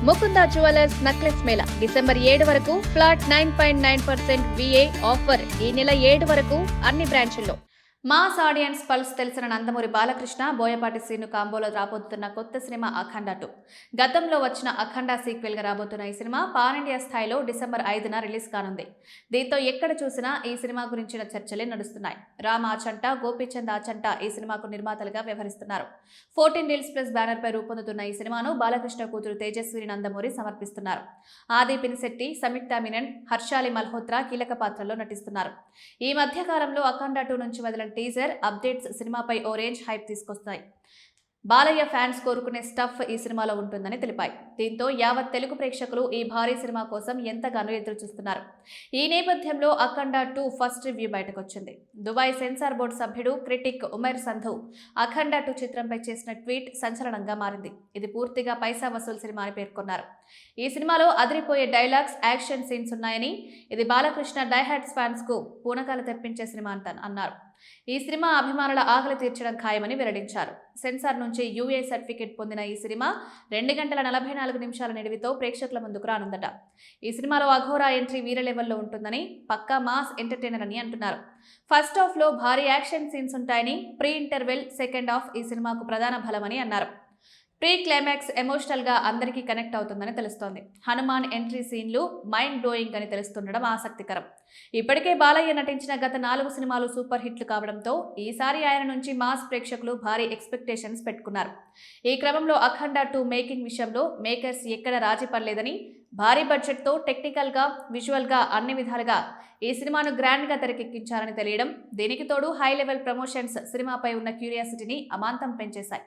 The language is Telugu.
Mukunda jewellers necklace Mela December 7 వరకు ఫ్లాట్ 9.9% VA ఆఫర్ ఈ నెల 7 వరకు అన్ని బ్రాంచుల్లో. మాస్ ఆడియన్స్ పల్స్ తెలిసిన నందమూరి బాలకృష్ణ, బోయపాటి శ్రీను కాంబోలో రాబోతున్న కొత్త సినిమా అఖండ 2. గతంలో వచ్చిన అఖండ సీక్వెల్ గా రాబోతున్న ఈ సినిమా పాన్ ఇండియా స్థాయిలో డిసెంబర్ 5న రిలీజ్ కానుంది. దీంతో ఎక్కడ చూసినా ఈ సినిమా గురించిన చర్చలే నడుస్తున్నాయి. రామ్ ఆచంట, గోపీచంద్ ఆచంట ఈ సినిమాకు నిర్మాతలుగా వ్యవహరిస్తున్నారు. 14 Reels Plus బ్యానర్ పై రూపొందుతున్న ఈ సినిమాను బాలకృష్ణ కూతురు తేజస్విని నందమూరి సమర్పిస్తున్నారు. ఆది పినిశెట్టి, సంయుక్త మీనన్, హర్షాలి మల్హోత్రా కీలక పాత్రల్లో నటిస్తున్నారు. ఈ మధ్య కాలంలో అఖండ 2 నుంచి వదిలిన టీజర్ అప్డేట్స్ సినిమాపై ఓ రేంజ్ హైప్ తీసుకొస్తాయి. బాలయ్య ఫ్యాన్స్ కోరుకునే స్టఫ్ ఈ సినిమాలో ఉంటుందని తెలిపాయి. దీంతో యావత్ తెలుగు ప్రేక్షకులు ఈ భారీ సినిమా కోసం ఎంతగానో ఎదురు చూస్తున్నారు. ఈ నేపథ్యంలో అఖండ 2 ఫస్ట్ రివ్యూ బయటకొచ్చింది. దుబాయ్ సెన్సార్ బోర్డు సభ్యుడు క్రిటిక్ ఉమర్ సంధు అఖండ 2 చిత్రంపై చేసిన ట్వీట్ సంచలనంగా మారింది. ఇది పూర్తిగా పైసా వసూలు సినిమా అని పేర్కొన్నారు. ఈ సినిమాలో అదిరిపోయే డైలాగ్స్, యాక్షన్ సీన్స్ ఉన్నాయని, ఇది బాలకృష్ణ డైహార్డ్స్ ఫ్యాన్స్ కు పూనకాలు తెప్పించే సినిమా అన్నారు. ఈ సినిమా అభిమానుల ఆకలి తీర్చడం ఖాయమని వెల్లడించారు. సెన్సార్ నుంచి UA సర్టిఫికెట్ పొందిన ఈ సినిమా 2 గంటల 44 నిమిషాల నిడివితో ప్రేక్షకుల ముందుకు రానుందట. ఈ సినిమాలో అఘోరా ఎంట్రీ వీర లెవెల్లో ఉంటుందని, పక్కా మాస్ ఎంటర్టైనర్ అని అంటున్నారు. ఫస్ట్ హాఫ్ లో భారీ యాక్షన్ సీన్స్ ఉంటాయని, ప్రీ ఇంటర్వెల్, సెకండ్ హాఫ్ ఈ సినిమాకు ప్రధాన బలమని అన్నారు. ప్రీ క్లైమాక్స్ ఎమోషనల్ గా అందరికీ కనెక్ట్ అవుతుందని తెలుస్తోంది. హనుమాన్ ఎంట్రీ సీన్లు మైండ్ బ్లోయింగ్ అని తెలుస్తుండడం ఆసక్తికరం. ఇప్పటికే బాలయ్య నటించిన గత 4 సినిమాలు సూపర్ హిట్లు కావడంతో ఈసారి ఆయన నుంచి మాస్ ప్రేక్షకులు భారీ ఎక్స్పెక్టేషన్స్ పెట్టుకున్నారు. ఈ క్రమంలో అఖండ 2 మేకింగ్ విషయంలో మేకర్స్ ఎక్కడ రాజీ పడలేదని, భారీ బడ్జెట్తో టెక్నికల్ గా, విజువల్ గా అన్ని విధాలుగా ఈ సినిమాను గ్రాండ్ గా తెరకెక్కించారని తెలియడం, దీనికి తోడు హై లెవెల్ ప్రమోషన్స్ సినిమాపై ఉన్న క్యూరియాసిటీని అమాంతం పెంచేశాయి.